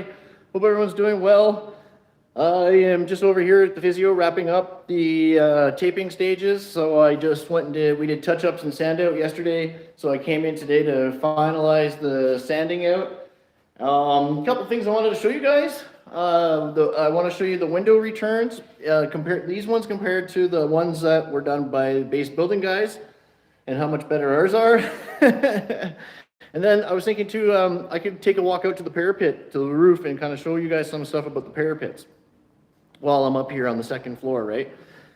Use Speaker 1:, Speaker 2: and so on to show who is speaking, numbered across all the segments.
Speaker 1: Hope everyone's doing well. I am just over here at the physio wrapping up the taping stages. So I just went and we did touch-ups and sand out yesterday. So I came in today to finalize the sanding out. A couple things I wanted to show you guys. I want to show you the window returns. Compare these ones compared to the ones that were done by base building guys, and how much better ours are. And then I was thinking too, I could take a walk out to the parapet, to the roof, and kind of show you guys some stuff about the parapets while I'm up here on the second floor, right?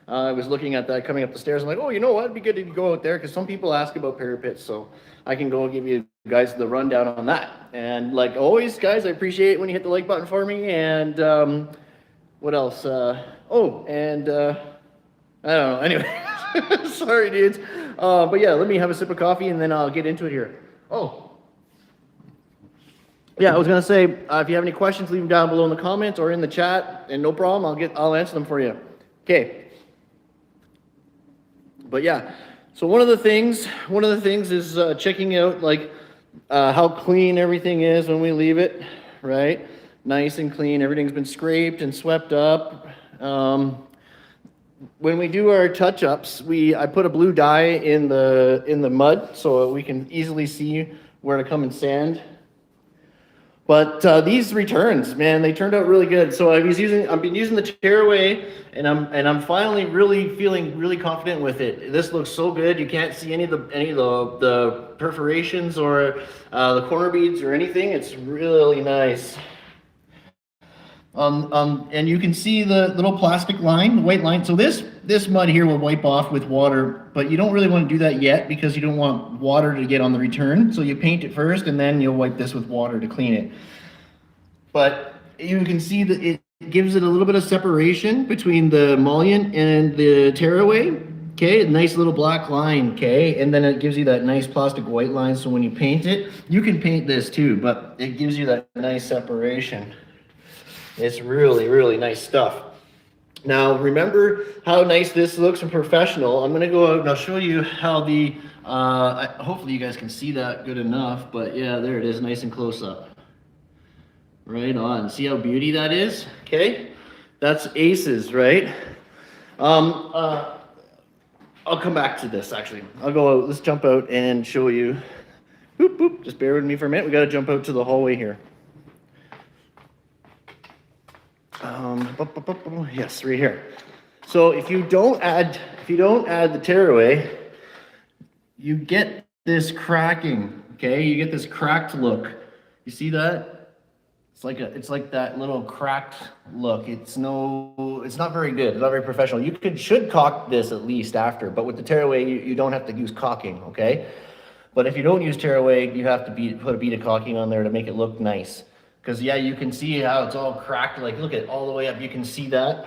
Speaker 1: I was looking at that coming up the stairs. I'm like, oh, you know what? It'd be good to go out there because some people ask about parapets, so I can go give you guys the rundown on that. And like always, guys, I appreciate it when you hit the like button for me. And what else? I don't know. Anyway, sorry, dudes. But yeah, let me have a sip of coffee and then I'll get into it here. Oh. Yeah, I was gonna say, if you have any questions, leave them down below in the comments or in the chat, and no problem, I'll answer them for you. Okay. But yeah, so one of the things is checking out like how clean everything is when we leave it, right? Nice and clean. Everything's been scraped and swept up. When we do our touch-ups, I put a blue dye in the mud so we can easily see where to come and sand. But these returns, man, they turned out really good. So I've been using the tearaway, and I'm finally really feeling really confident with it. This looks so good. You can't see any of the perforations or the corner beads or anything. It's really nice. And you can see the little plastic line, the white line. So this mud here will wipe off with water, but you don't really want to do that yet because you don't want water to get on the return. So you paint it first and then you'll wipe this with water to clean it. But you can see that it gives it a little bit of separation between the mullion and the tearaway. Okay, a nice little black line, okay? And then it gives you that nice plastic white line. So when you paint it, you can paint this too, but it gives you that nice separation. It's really, really nice stuff. Now, remember how nice this looks and professional. I'm going to go out and I'll show you how hopefully you guys can see that good enough, but yeah, there it is, nice and close up. Right on. See how beauty that is? Okay, that's aces, right? I'll come back to this, actually. I'll go out, let's jump out and show you. Boop, boop, just bear with me for a minute. We got to jump out to the hallway here. Yes, right here. So if you don't add the tearaway, you get this cracking. Okay, you get this cracked look. You see that? It's like that little cracked look. It's not very good. It's not very professional. You should caulk this at least after, but with the tearaway, you don't have to use caulking. Okay, but if you don't use tearaway, you have to put a bead of caulking on there to make it look nice. Because yeah, you can see how it's all cracked. Like look at all the way up, you can see that.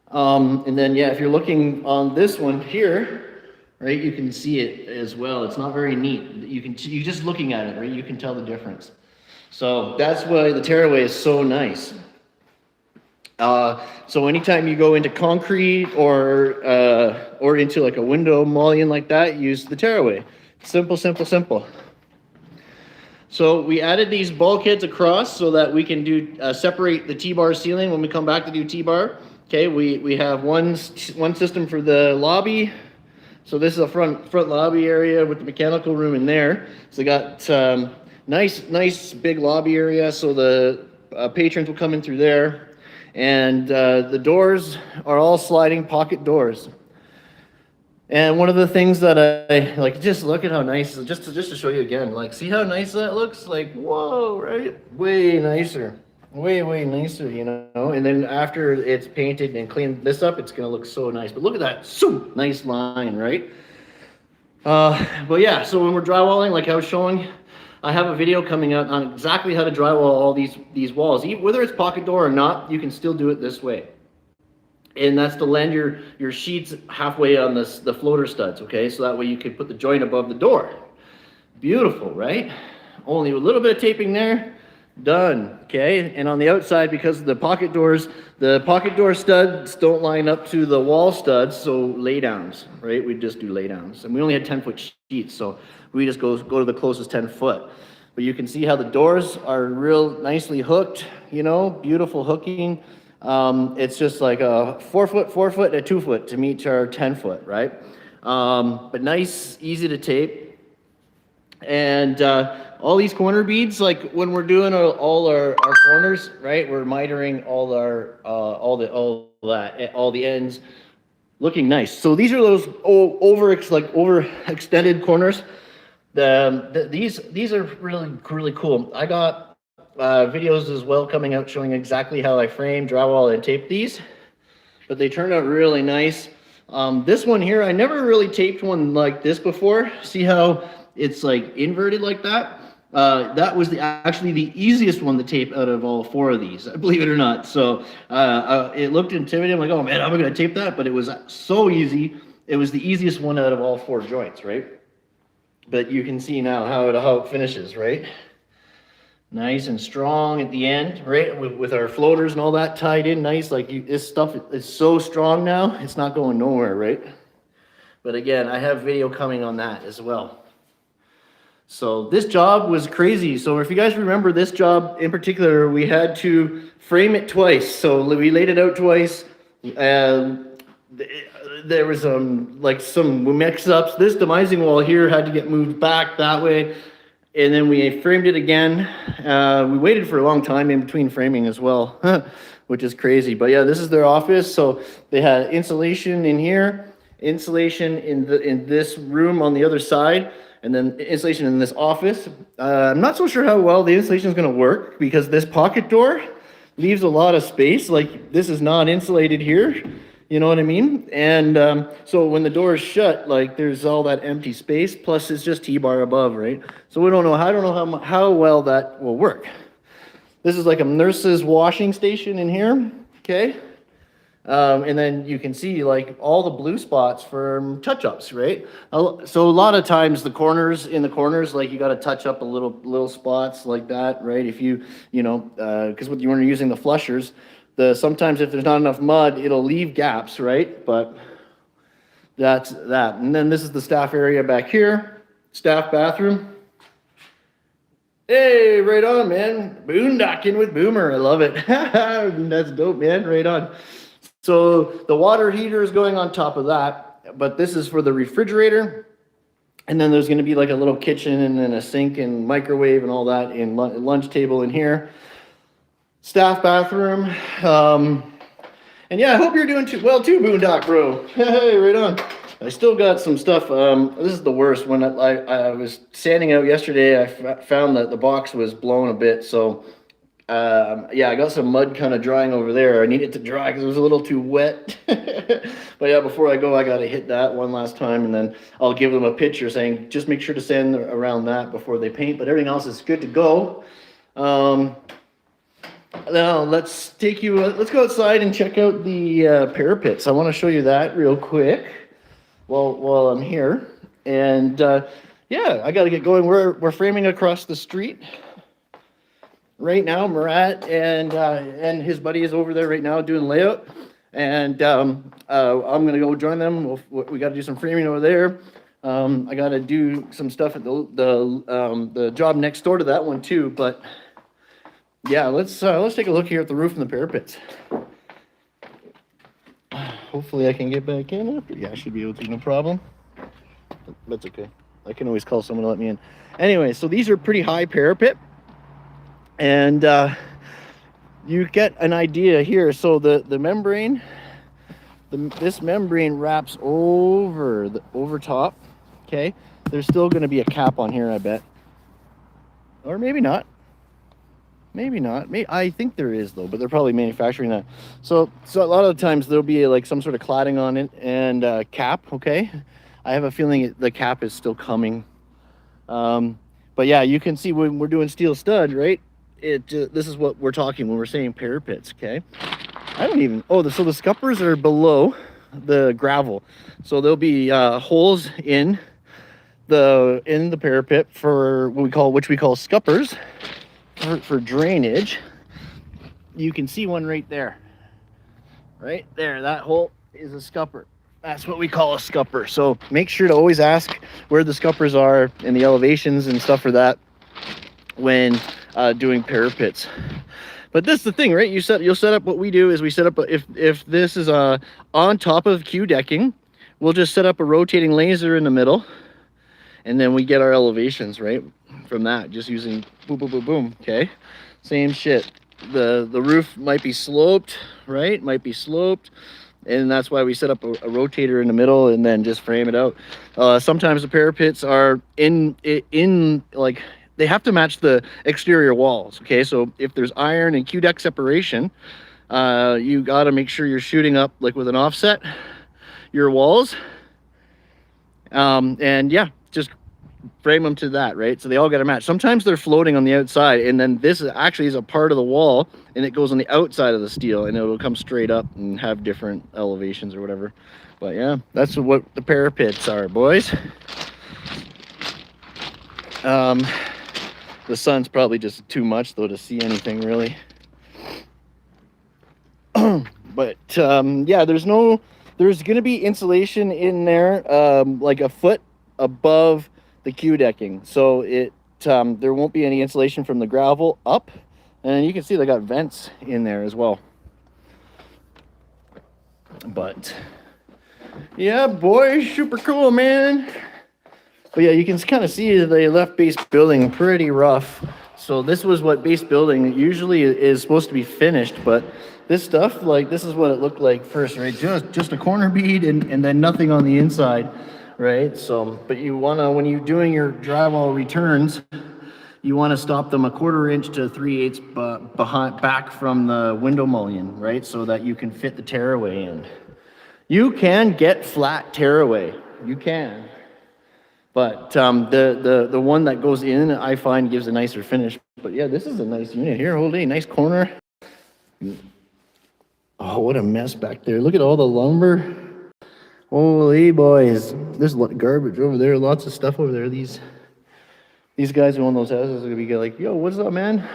Speaker 1: And then yeah, if you're looking on this one here, right, you can see it as well. It's not very neat. You just looking at it, right, you can tell the difference. So that's why the tearaway is so nice. So anytime you go into concrete or into like a window mullion like that, use the tearaway. Simple, simple, simple. So we added these bulkheads across so that we can separate the T-bar ceiling when we come back to do T-bar. Okay, we have one system for the lobby. So this is a front lobby area with the mechanical room in there. So they got nice big lobby area. So the patrons will come in through there, and the doors are all sliding pocket doors. And one of the things that I like, just look at how nice, just to show you again, like see how nice that looks? Like, whoa, right? Way nicer, way nicer, you know? And then after it's painted and cleaned this up, it's gonna look so nice. But look at that, so nice line, right? But yeah, so when we're drywalling, like I was showing, I have a video coming out on exactly how to drywall all these walls. Whether it's pocket door or not, you can still do it this way. And that's to land your sheets halfway on the floater studs, okay? So that way you can put the joint above the door. Beautiful, right? Only a little bit of taping there, done, okay? And on the outside, because the pocket door studs don't line up to the wall studs, so laydowns, right? We just do laydowns. And we only had 10-foot sheets, so we just go to the closest 10 foot. but you can see how the doors are real nicely hooked, you know, beautiful hooking. It's just like a 4 foot, 4 foot, and a 2 foot to meet our 10 foot, right? But nice, easy to tape. And all these corner beads, like when we're doing all our corners, right? We're mitering all the ends, looking nice. So these are those overextended corners. These are really cool. I got videos as well coming out showing exactly how I frame, drywall, and tape these, but they turned out really nice. This one here, I never really taped one like this before. See how it's like inverted like that? That was actually the easiest one to tape out of all 4 of these, believe it or not. So it looked intimidating. I'm like, oh man, how am I going to tape that? But it was so easy. It was the easiest one out of all 4 joints, right? But you can see now how it finishes, right? Nice and strong at the end, right? With our floaters and all that tied in nice. Like this stuff is so strong now, it's not going nowhere, right? But again, I have video coming on that as well. So this job was crazy. So if you guys remember this job in particular, we had to frame it twice. So we laid it out twice. There was some mix-ups. This demising wall here had to get moved back that way. And then we framed it again. We waited for a long time in between framing as well, which is crazy. But yeah, this is their office. So they had insulation in here, insulation in this room on the other side, and then insulation in this office. I'm not so sure how well the insulation is going to work because this pocket door leaves a lot of space. Like this is not insulated here. You know what I mean? And so when the door is shut, like there's all that empty space, plus it's just T-bar above, right? So I don't know how well that will work. This is like a nurse's washing station in here, okay? And then you can see like all the blue spots for touch-ups, right? So a lot of times in the corners, like you got to touch up a little spots like that, right? If you know, because when you're using the flushers, sometimes if there's not enough mud, it'll leave gaps, right? But that's that. And then this is the staff area back here, staff bathroom. Hey, right on, man. Boondocking with Boomer. I love it. That's dope, man. Right on. So the water heater is going on top of that, but this is for the refrigerator. And then there's going to be like a little kitchen and then a sink and microwave and all that in lunch table in here. Staff bathroom. And yeah, I hope you're doing well too, Boondock Bro. Hey, right on. I still got some stuff. This is the worst. When I was sanding out yesterday, I found that the box was blown a bit. So yeah, I got some mud kind of drying over there. I need it to dry because it was a little too wet. But yeah, before I go, I got to hit that one last time, and then I'll give them a picture saying just make sure to sand around that before they paint. But everything else is good to go. Now let's go outside and check out the parapets. I want to show you that real quick while I'm here. And yeah, I got to get going. We're framing across the street right now. Murat and his buddy is over there right now doing layout. And I'm gonna go join them. We got to do some framing over there. I got to do some stuff at the job next door to that one too. But yeah, let's take a look here at the roof and the parapets. Hopefully I can get back in. Yeah, I should be able to, no problem. That's okay. I can always call someone to let me in. Anyway, so these are pretty high parapet. And you get an idea here. So the membrane, this membrane wraps over top. Okay, there's still going to be a cap on here, I bet, or maybe not. Maybe not. I think there is though, but they're probably manufacturing that. So a lot of times there'll be like some sort of cladding on it and cap. Okay, I have a feeling the cap is still coming. But yeah, you can see when we're doing steel stud, right? This is what we're talking when we're saying parapets. Okay, so the scuppers are below the gravel, so there'll be holes in the parapet for which we call scuppers for drainage. You can see one right there. Right there, that hole is a scupper. That's what we call a scupper. So make sure to always ask where the scuppers are and the elevations and stuff for that. when doing parapets. But this is the thing, right? You'll set up, what we do is we set up if this is on top of Q decking, we'll just set up a rotating laser in the middle, and then we get our elevations right from that, just using boom, boom, boom, boom. Okay, same shit. The roof might be sloped, right? Might be sloped, and that's why we set up a rotator in the middle and then just frame it out. Sometimes the parapets are in like, they have to match the exterior walls. Okay, so if there's iron and Q deck separation, you got to make sure you're shooting up like with an offset your walls, and yeah, just frame them to that, right? So they all got to match. Sometimes they're floating on the outside, and then this actually is a part of the wall, and it goes on the outside of the steel, and it'll come straight up and have different elevations or whatever. But yeah, that's what the parapets are, boys. The sun's probably just too much though to see anything really. But yeah, there's gonna be insulation in there, like a foot above the Q decking, so there won't be any insulation from the gravel up, and you can see they got vents in there as well. But yeah, boy, super cool, man. But yeah, you can kind of see they left base building pretty rough. So this was what base building usually is supposed to be finished, but this stuff, like, this is what it looked like first, right? Just a corner bead and then nothing on the inside, right? So, but you wanna, when you're doing your drywall returns, you want to stop them 1/4 inch to 3/8 back from the window mullion, right? So that you can fit the tearaway in. You can get flat tearaway, you can. But the one that goes in, I find, gives a nicer finish. But yeah, this is a nice unit here. Holy, nice corner. Oh, what a mess back there. Look at all the lumber. Holy boys. There's garbage over there. Lots of stuff over there. These guys who own those houses are going to be like, yo, what's up, man?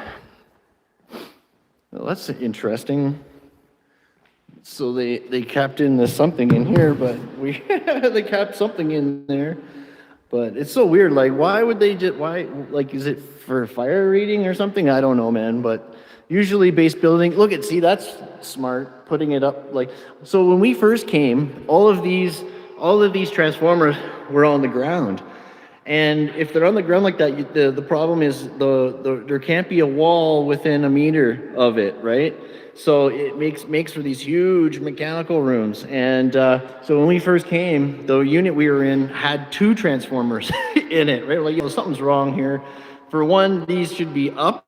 Speaker 1: Well, that's interesting. So they kept in the something in here, but they kept something in there. But it's so weird, like, why would they just, like, is it for fire rating or something? I don't know, man, but usually base building, look at, see, that's smart, putting it up, like, so when we first came, all of these transformers were on the ground. And if they're on the ground like that, the problem is there can't be a wall within a meter of it, right? So it makes for these huge mechanical rooms. And so when we first came, the unit we were in had 2 transformers in it, right? Like, something's wrong here. For one, these should be up,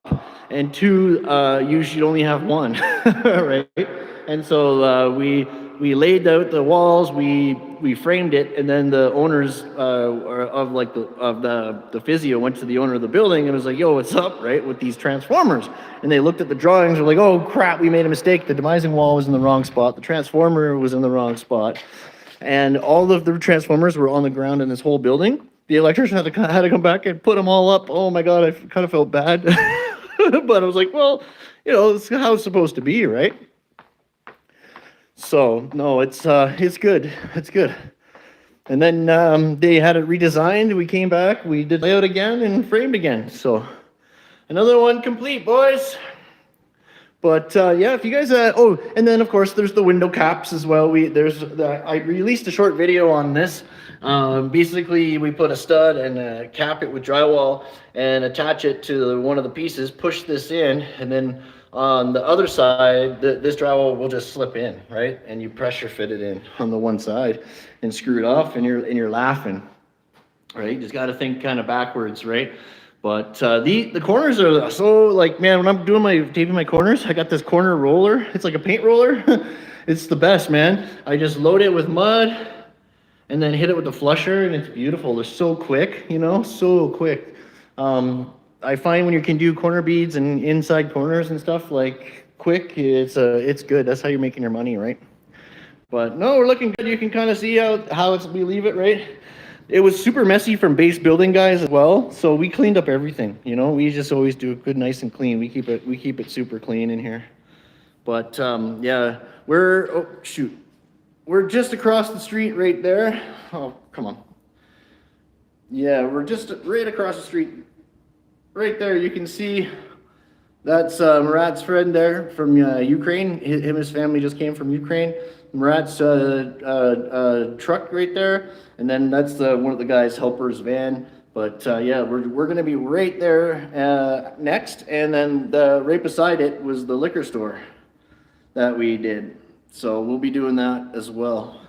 Speaker 1: and 2, you should only have 1, right? And so we laid out the walls, we framed it, and then the owners of the physio went to the owner of the building and was like, yo, what's up, right, with these transformers? And they looked at the drawings, were like, oh crap, we made a mistake. The demising wall was in the wrong spot, the transformer was in the wrong spot, and all of the transformers were on the ground in this whole building. The electrician had to come back and put them all up. Oh my god, I kind of felt bad. But I was like, well, it's how it's supposed to be, right? So no, it's good. It's good. And then they had it redesigned. We came back, we did layout again and framed again. So another one complete, boys. But yeah, if you guys, oh, and then of course there's the window caps as well. I released a short video on this. Basically, we put a stud and cap it with drywall and attach it to one of the pieces. Push this in, and then on the other side, this drywall will just slip in, right? And you pressure fit it in on the one side and screw it off, and you're laughing, right? You just got to think kind of backwards, right? But the corners are so, like, man, when I'm doing taping my corners, I got this corner roller. It's like a paint roller. It's the best, man. I just load it with mud and then hit it with the flusher, and it's beautiful. They're so quick, so quick. I find when you can do corner beads and inside corners and stuff, like, quick, it's good. That's how you're making your money, right? But no, we're looking good. You can kind of see how we leave it, right? It was super messy from base building guys as well, so we cleaned up everything. We just always do it good, nice and clean. We keep it super clean in here. But yeah, we're just across the street right there. Oh, come on. Yeah, we're just right across the street right there, you can see that's Murat's friend there from Ukraine. Him and his family just came from Ukraine. Murat's truck right there, and then that's one of the guy's helper's van. But yeah, we're gonna be right there next, and then right beside it was the liquor store that we did. So we'll be doing that as well.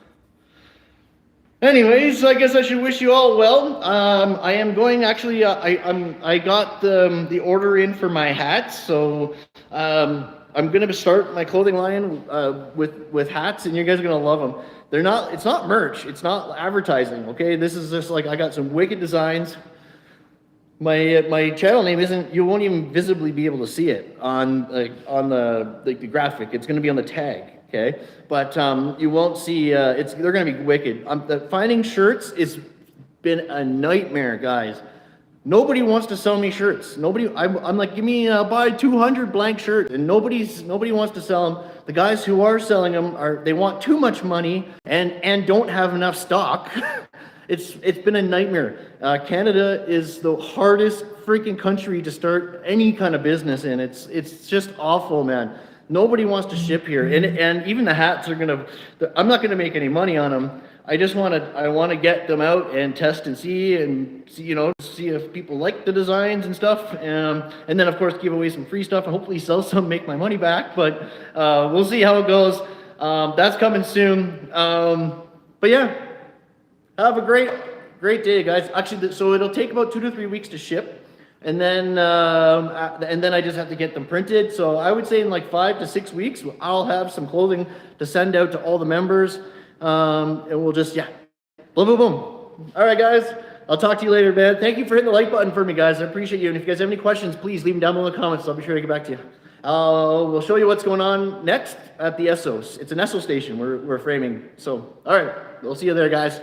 Speaker 1: Anyways, I guess I should wish you all well. I am going actually. I got the order in for my hats, so I'm gonna start my clothing line with hats, and you guys are gonna love them. They're not. It's not merch. It's not advertising. Okay, this is just like I got some wicked designs. My channel name isn't. You won't even visibly be able to see it on the graphic. It's gonna be on the tag. Okay, but you won't see. They're gonna be wicked. Finding shirts has been a nightmare, guys. Nobody wants to sell me shirts. Nobody. I'm like, give me buy 200 blank shirts, and nobody wants to sell them. The guys who are selling them they want too much money and don't have enough stock. It's been a nightmare. Canada is the hardest freaking country to start any kind of business in. It's just awful, man. Nobody wants to ship here, and even the hats are I'm not gonna make any money on them. I want to get them out and test and see if people like the designs and stuff, and then of course give away some free stuff and hopefully sell some, make my money back. But we'll see how it goes. That's coming soon. But yeah, have a great day, guys. Actually, so it'll take about 2 to 3 weeks to ship. And then I just have to get them printed. So I would say in like 5 to 6 weeks, I'll have some clothing to send out to all the members. And we'll just, yeah, boom, boom, boom. All right, guys. I'll talk to you later, man. Thank you for hitting the like button for me, guys. I appreciate you. And if you guys have any questions, please leave them down below in the comments. I'll be sure to get back to you. We'll show you what's going on next at the Essos. It's an Esso station we're framing. So, all right. We'll see you there, guys.